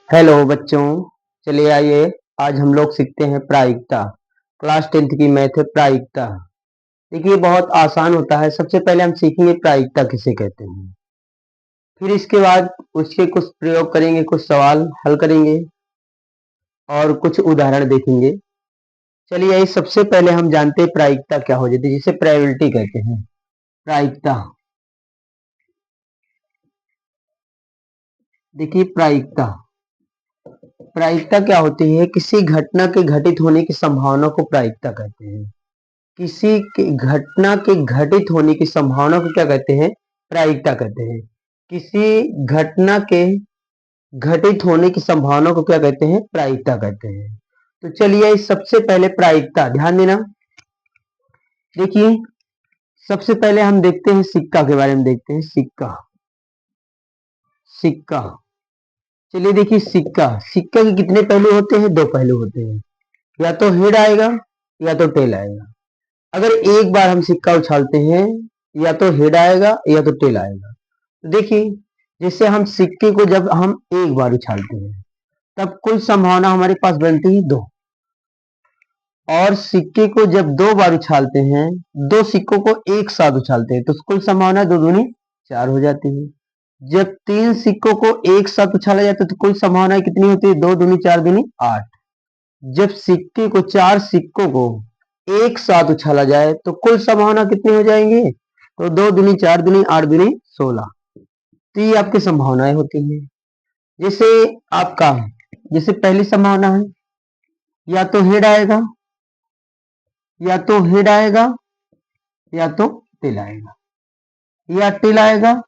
Hello बच्चों, चलिए आइए आज हम लोग सीखते हैं प्रायिकता। क्लास 10th की मैथ है प्रायिकता। देखिए बहुत आसान होता है। सबसे पहले हम सीखेंगे प्रायिकता किसे कहते हैं, फिर इसके बाद उसके कुछ प्रयोग करेंगे, कुछ सवाल हल करेंगे और कुछ उदाहरण देखेंगे। चलिए आइए सबसे पहले हम जानते हैं प्रायिकता क्या हो जाती है, जिसे प्रोबेबिलिटी कहते हैं। प्रायिकता, देखिए प्रायिकता प्रायिकता क्या होती है? किसी घटना के घटित होने की संभावना को प्रायिकता कहते हैं। किसी के घटना के घटित होने की संभावना को क्या कहते हैं? प्रायिकता कहते हैं। किसी घटना के घटित होने की संभावना को क्या कहते हैं? प्रायिकता कहते हैं। तो चलिए इस सबसे पहले प्रायिकता ध्यान देना। देखिए सबसे पहले हम देखते हैं सिक्का के बारे में देखते हैं। सिक्का, सिक्का, चलिए देखिए सिक्का, सिक्का के कितने पहलू होते हैं? दो पहलू होते हैं, या तो हेड आएगा या तो टेल आएगा। अगर एक बार हम सिक्का उछालते हैं या तो हेड आएगा या तो टेल आएगा। तो देखिए जैसे हम सिक्के को जब हम एक बार उछालते हैं तब कुल संभावना हमारे पास बनती है दो, और सिक्के को जब दो बार उछालते हैं, दो सिक्कों को एक साथ उछालते हैं तो कुल संभावना दो दूनी चार हो जाती है। जब तीन सिक्कों को एक साथ उछाला जाता है तो कुल संभावना कितनी होती है? दो दूनी चार दूनी आठ। जब सिक्के को चार सिक्कों को एक साथ उछाला जाए तो कुल संभावना कितनी हो जाएंगे? तो दो दूनी चार दूनी आठ दूनी 16। तो ये आपकी संभावनाएं होती हैं। जैसे आपका, जैसे पहली संभावना है या तो हेड आएगा या तो हेड आएगा या तो टेल आएगा, या टेल आएगा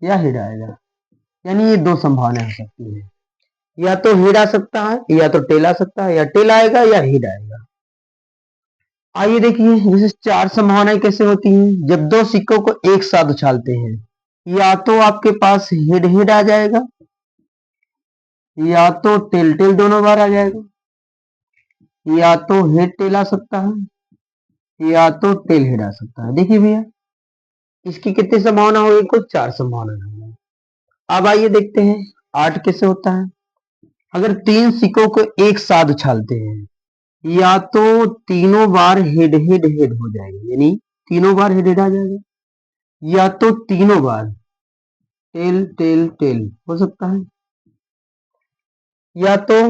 या हेड आएगा। यानी ये दो संभावनाएं हो सकती है, या तो हेड आ सकता है या तो टेल आ सकता है, या टेल आएगा या हेड आएगा। आइए देखिए जैसे चार संभावनाएं कैसे होती हैं। जब दो सिक्कों को एक साथ उछालते हैं, या तो आपके पास हेड हेड आ जाएगा या तो टेल टेल दोनों बार आ जाएगा, या तो हेड टेल आ सकता है या तो टेल हेड आ सकता है। देखिए भैया इसकी कितनी संभावना होगी? कुल चार संभावना होगी। अब आइए देखते हैं आठ कैसे होता है। अगर तीन सिक्कों को एक साथ उछालते हैं, या तो तीनों बार हेड हेड हेड हो जाएगा, यानी तीनों बार हेड हेड आ जाएगा, या तो तीनों बार टेल टेल टेल हो सकता है, या तो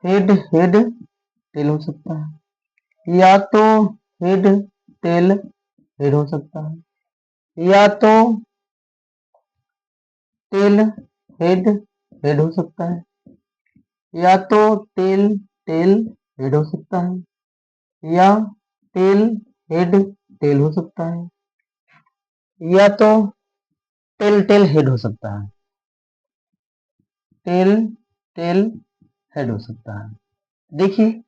हेड हेड टेल हो सकता है, या तो हेड टेल हेड हो सकता है, या तो टेल हेड हेड हो सकता है, या तो टेल टेल हेड हो सकता है, या टेल हेड टेल हो सकता है, या तो टेल टेल हेड हो सकता है। टेल टेल हेड हो सकता है। देखिए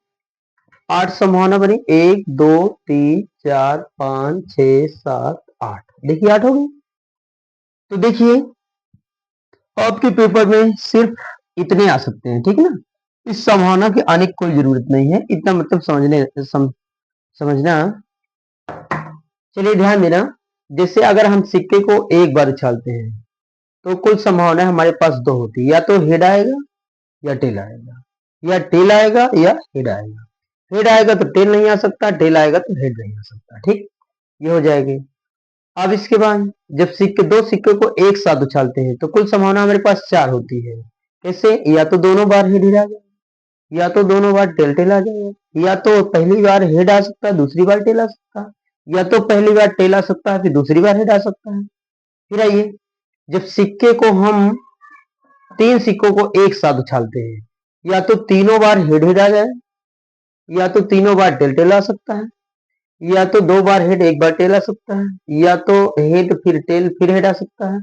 आठ संभावना बनी, एक दो तीन चार पांच छ सात आठ। देखिए आठ हो गई। तो देखिए आपके पेपर में सिर्फ इतने आ सकते हैं, ठीक है ना। इस संभावना की आने की कोई जरूरत नहीं है, इतना मतलब समझना। चलिए ध्यान देना, जैसे अगर हम सिक्के को एक बार उछालते हैं तो कुल संभावना हमारे पास दो होती है, या तो हेड आएगा या टेल आएगा, या टेल आएगा या हेड आएगा। हेड आएगा तो टेल नहीं आ सकता, टेल आएगा तो हेड नहीं आ सकता। ठीक, ये हो जाएगी। अब इसके बाद जब सिक्के दो सिक्के को एक साथ उछालते हैं तो कुल संभावना हमारे पास चार होती है। कैसे? या तो दोनों बार हेड हेड आ जाएगा, या तो दोनों बार टेल टेल आ जाएगा, या तो पहली बार हेड आ सकता है दूसरी बार टेल आ सकता है, या तो पहली बार टेल आ सकता है फिर दूसरी बार हेड आ सकता है। फिर आइए जब सिक्के को हम तीन सिक्कों को एक साथ उछालते हैं, या तो तीनों बार हेड हेड आ जाए, या तो तीनों बार टेल टेल आ सकता है, या तो दो बार हेड एक बार टेल आ सकता है, या तो हेड फिर टेल फिर हेड आ सकता है,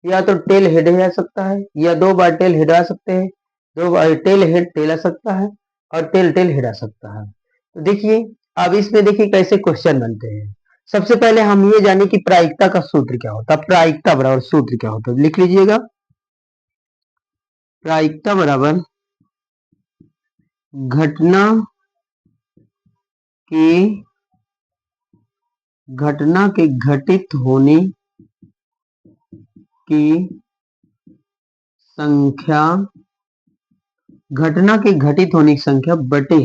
या तो टेल हेड हेड आ सकता है, या दो बार टेल हेड आ सकते हैं, दो बार टेल हेड टेल आ सकता है, और टेल टेल हेड आ सकता है। तो देखिए अब इसमें देखिए कैसे क्वेश्चन बनते हैं। सबसे पहले हम ये जाने कि प्रायिकता का सूत्र क्या होता है। प्रायिकता बराबर सूत्र क्या होता है, लिख लीजिएगा। प्रायिकता बराबर घटना के घटित होने की संख्या घटना के घटित होने की संख्या बटे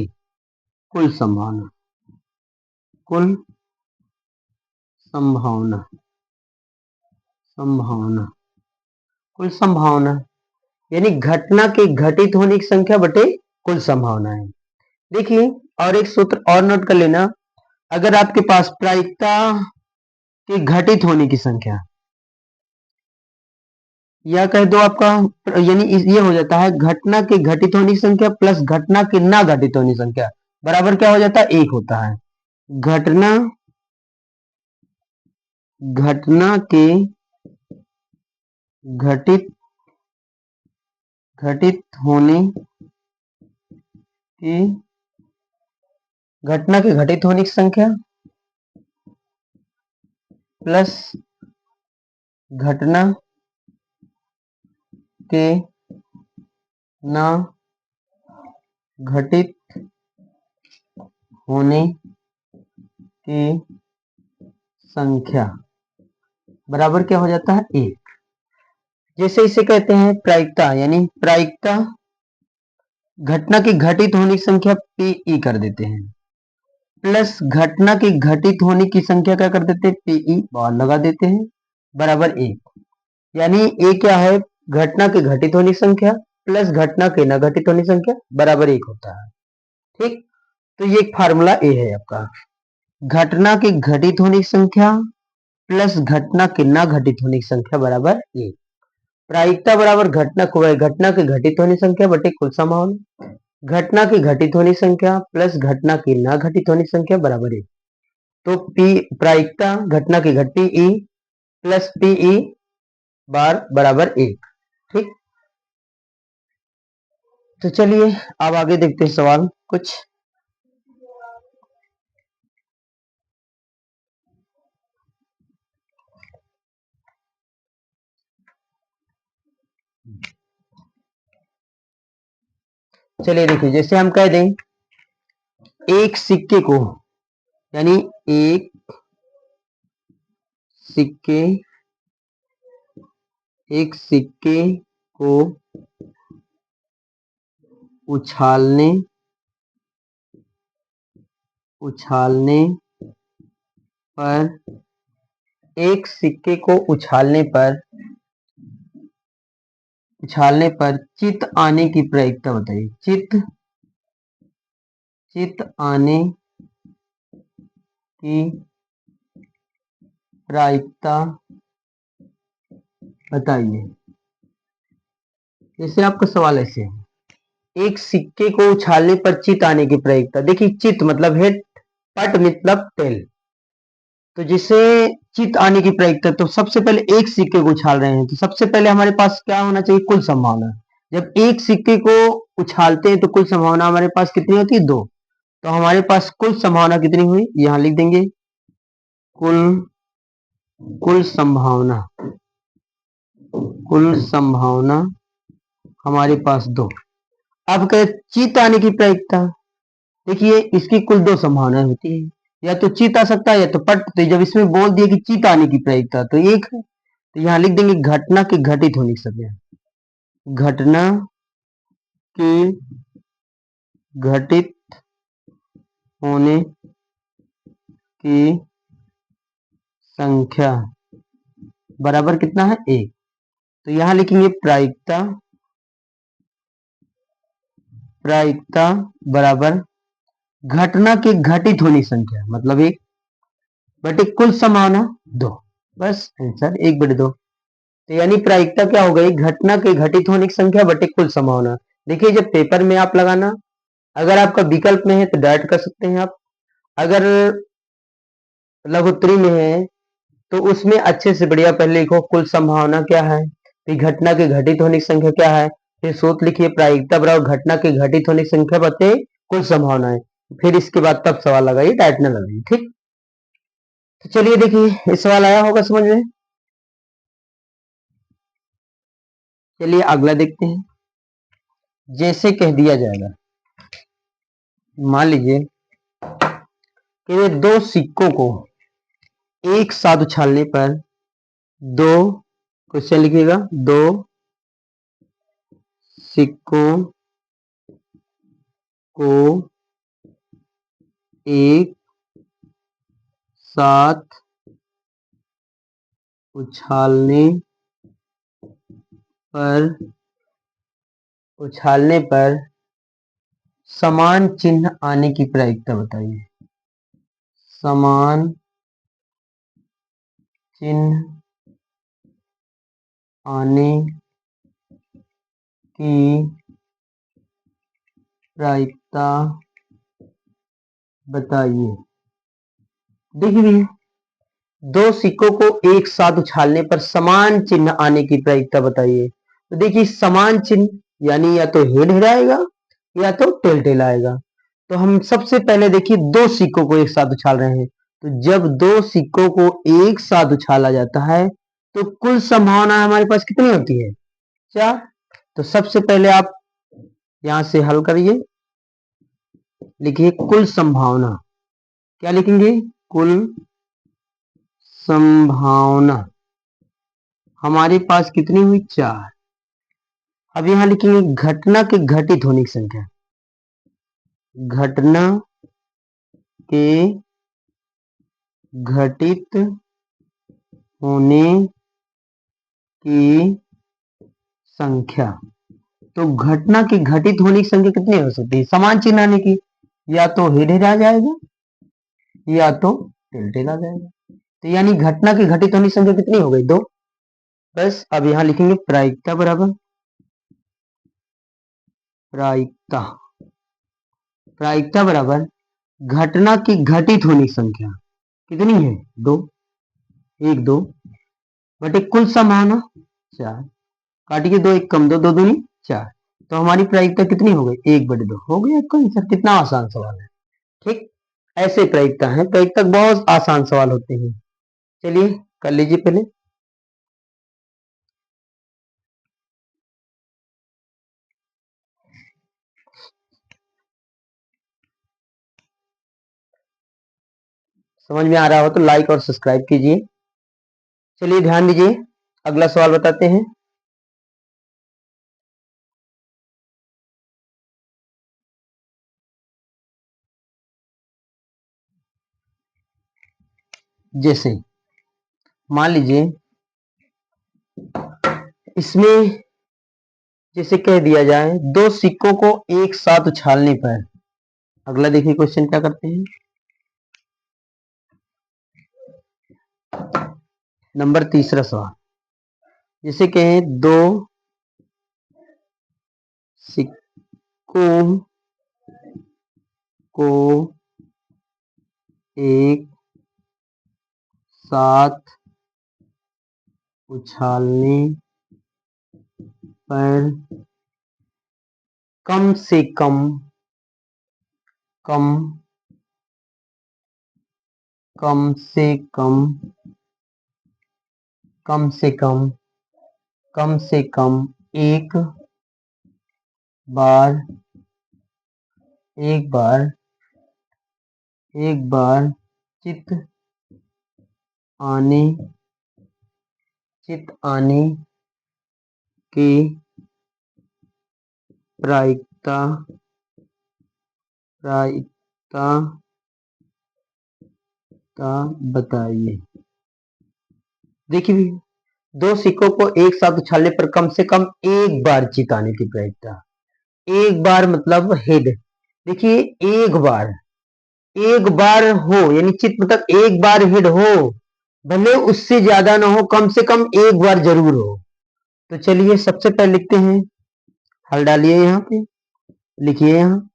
कुल संभावना, कुल संभावना, संभावना, कुल संभावना यानी घटना के घटित होने की संख्या बटे कुल संभावना है। देखिए और एक सूत्र और नोट कर लेना, अगर आपके पास प्रायिकता के घटित होने की संख्या या कह दो आपका यानी ये हो जाता है घटना के घटित होने की संख्या प्लस घटना के ना घटित होने की संख्या बराबर क्या हो जाता है, एक होता है। घटना के घटित होने की घटना के घटित होने की संख्या प्लस घटना के ना घटित होने की संख्या बराबर क्या हो जाता है, एक। जैसे इसे कहते हैं प्रायिकता, यानी प्रायिकता घटना के घटित होने की संख्या पी कर देते हैं प्लस घटना के घटित होने की संख्या क्या कर देते हैं, पी बार लगा देते हैं बराबर एक। यानी ए क्या है, घटना के घटित होने की संख्या प्लस घटना के न घटित होने की संख्या बराबर एक होता है। ठीक, तो ये एक फार्मूला ए है आपका, घटना के घटित होने की संख्या प्लस घटना के न घटित होने की संख्या बराबर एक। प्रायिकता बराबर घटना के घटित होने की संख्या बटे कुल संभावना, घटना की घटित होने की संख्या प्लस घटना की न घटित होने की संख्या बराबर एक। तो पी प्रायिकता घटना की घटी ई प्लस पी बार बराबर एक। ठीक, तो चलिए अब आगे देखते हैं सवाल कुछ। चलिए देखिए, जैसे हम कह दें एक सिक्के को, यानी एक सिक्के को उछालने पर, एक सिक्के को उछालने पर चित आने की प्रायिकता बताइए। चित आने की प्रायिकता बताइए। जैसे आपका सवाल ऐसे है, एक सिक्के को उछालने पर चित आने की प्रायिकता। देखिए चित मतलब हेड, पट मतलब टेल, तो जिसे चित आने की प्रायिकता, तो सबसे पहले एक सिक्के को उछाल रहे हैं तो सबसे पहले हमारे पास क्या होना चाहिए, कुल संभावना। जब एक सिक्के को उछालते हैं तो कुल संभावना हमारे पास कितनी होती है, दो। तो हमारे पास कुल संभावना कितनी हुई, यहां लिख देंगे कुल संभावना हमारे पास दो। अब कहे चित आने की प्रायिकता, देखिए इसकी कुल दो संभावनाएं होती है, या तो चित आ सकता है या तो पट। तो जब इसमें बोल दिए कि चित आने की प्रायिकता तो एक है, तो यहां लिख देंगे घटना के घटित होने की संख्या, घटना के घटित होने की संख्या बराबर कितना है, एक। तो यहां लिखेंगे प्रायिकता बराबर घटना के घटित होने की संख्या मतलब एक बटे कुल संभावना दो, बस आंसर एक बटे दो। तो यानी प्रायिकता क्या हो गई, घटना के घटित होने की संख्या बटे कुल संभावना। देखिए जब पेपर में आप लगाना, अगर आपका विकल्प में है तो डायरेक्ट कर सकते हैं आप, अगर लघुत्तरी में है तो उसमें अच्छे से बढ़िया पहले लिखो कुल संभावना क्या है, फिर घटना के घटित होने की संख्या क्या है, फिर सूत्र लिखिए प्रायिकता बराबर घटना के घटित होने की संख्या बटे कुल संभावना है, फिर इसके बाद तब सवाल लगाइए, डायरेक्ट न लगाइए। ठीक, तो चलिए देखिए ये सवाल आया होगा समझ में। चलिए अगला देखते हैं। जैसे कह दिया जाएगा, मान लीजिए कि दो सिक्कों को एक साथ उछालने पर दो, क्वेश्चन लिखिएगा, दो सिक्कों को एक साथ उछालने पर समान चिन्ह आने की प्रायिकता बताइए। समान चिन्ह आने की प्रायिकता बताइए। देखिए भैया, दो सिक्कों को एक साथ उछालने पर समान चिन्ह आने की प्रायिकता बताइए। तो देखिए, समान चिन्ह यानी या तो हेड हेड आएगा या तो टेल टेल आएगा। तो हम सबसे पहले देखिए, दो सिक्कों को एक साथ उछाल रहे हैं, तो जब दो सिक्कों को एक साथ उछाला जाता है तो कुल संभावना हमारे पास कितनी होती है? 4। तो सबसे पहले आप यहां से हल करिए, लिखिए कुल संभावना। क्या लिखेंगे? कुल संभावना हमारे पास कितनी हुई? 4। अब यहां लिखेंगे घटना के घटित होने की संख्या। घटना के घटित होने की संख्या। तो घटना की घटित होने की संख्या कितनी हो सकती है? समान चिन्ह आने की, या तो हेड हेड आ जाएगा या तो टेल टेल आ जाएगा। तो यानी घटना की घटित होने की संख्या कितनी हो गई? 2। बस अब यहां लिखेंगे प्रायिकता बराबर प्रायिकता। प्रायिकता बराबर घटना की घटित होने की संख्या कितनी है? 2। 1 2 बटे कुल संभावना 4। काटिए, 2 1 कम 2 2 दूनी 4। तो हमारी प्रायिकता कितनी हो गई? 1/2 हो गया आपका आंसर। कितना आसान सवाल है। ठीक, ऐसे प्रायिकता है। प्रायिकता बहुत आसान सवाल होते हैं। चलिए कर लीजिए पहले। समझ में आ रहा हो तो लाइक और सब्सक्राइब कीजिए। चलिए ध्यान दीजिए, अगला सवाल बताते हैं। जैसे मान लीजिए इसमें जैसे कह दिया जाए, दो सिक्कों को एक साथ उछालने पर, अगला देखिए क्वेश्चन क्या करते हैं। नंबर तीसरा सवाल, जैसे कहें दो सिक्कों को एक साथ उछालने पर कम से कम कम कम से कम कम से कम कम से कम बार एक बार चित आने की प्रायिकता बताइए। देखिए भी, दो सिक्कों को एक साथ उछालने पर कम से कम एक बार चित आने की प्रायिकता। एक बार मतलब हेड। देखिए, एक बार हो यानी चित मतलब एक बार हेड हो, भले उससे ज्यादा ना हो, कम से कम एक बार जरूर हो। तो चलिए सबसे पहले लिखते हैं, हल डालिए यहाँ पे, लिखिए यहाँ,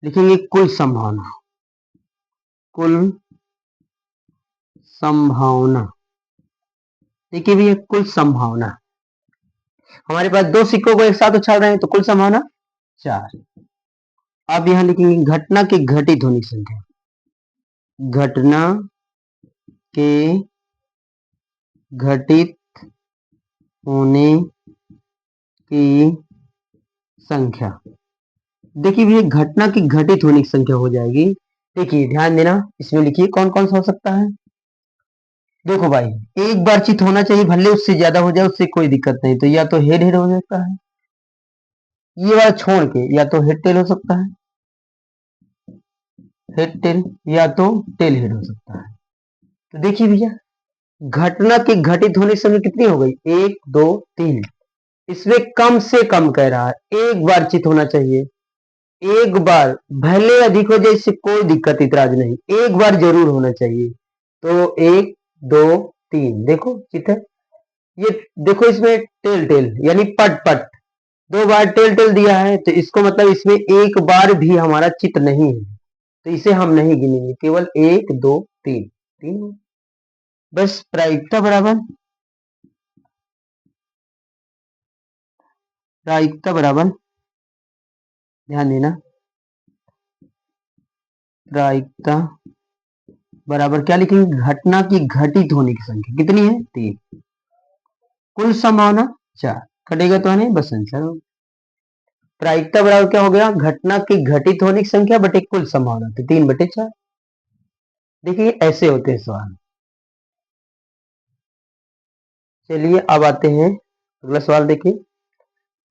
लिखेंगे कुल संभावना। कुल संभावना, देखिए भैया, कुल संभावना हमारे पास दो सिक्कों को एक साथ उछाल रहे हैं तो कुल संभावना 4। अब यहां लिखेंगे घटना की घटित होने की संख्या। घटना के घटित होने की संख्या। देखिए भैया, घटना की घटित होने की संख्या हो जाएगी। देखिए ध्यान देना, इसमें लिखिए कौन कौन सा हो सकता है। देखो भाई, एक बार चित होना चाहिए, भले उससे ज्यादा हो जाए उससे कोई दिक्कत नहीं। तो या तो हेड हेड हो सकता है, ये वाला छोड़ के या तो हेड टेल हो सकता है, हेड टेल, या तो टेल हेड हो सकता है। तो देखिए भैया, घटना की घटित होने की समय कितनी हो गई, 1 2 3। इसमें कम से कम कह रहा है एक बार चित होना चाहिए, एक बार, भले अधिक हो जाए इससे कोई दिक्कत इतराज नहीं, एक बार जरूर होना चाहिए। तो 1 2 3 देखो चित है। ये देखो इसमें टेल टेल यानी पट पट, 2 बार टेल टेल दिया है, तो इसको मतलब इसमें एक बार भी हमारा चित नहीं है, तो इसे हम नहीं गिनेंगे, केवल 1 2 3 3। बस प्रायिकता बराबर, प्रायिकता बराबर, ध्यान देना, प्रायिकता बराबर क्या लिखेंगे, घटना की घटित होने की संख्या कितनी है, 3, कुल संभावना 4, कटेगा तो नहीं, बस आंसर हो। प्रायिकता बराबर क्या हो गया, घटना की घटित होने की संख्या बटे कुल संभावना, तो 3/4। देखिए ऐसे होते हैं सवाल। चलिए अब आते हैं अगला सवाल, देखिए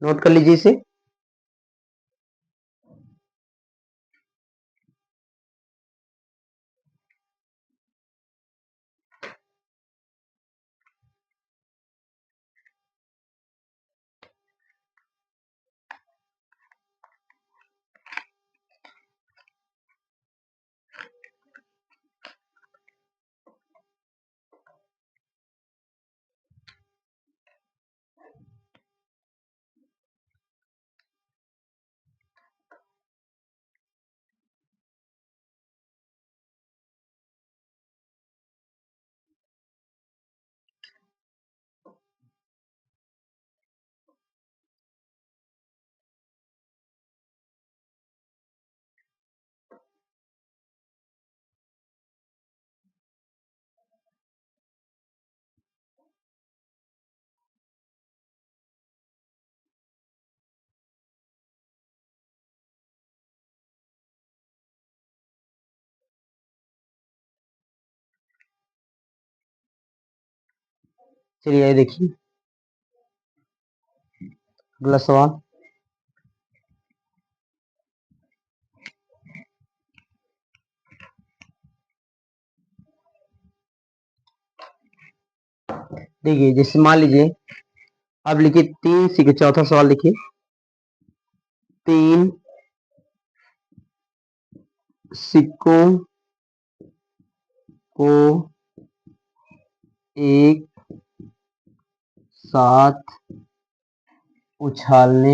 नोट कर लीजिए इसे। चलिए ये देखिए अगला सवाल। देखिए जैसे मान लीजिए, अब लिखिए 3 सिक्के, चौथा सवाल देखिए, 3 सिक्कों को एक साथ उछालने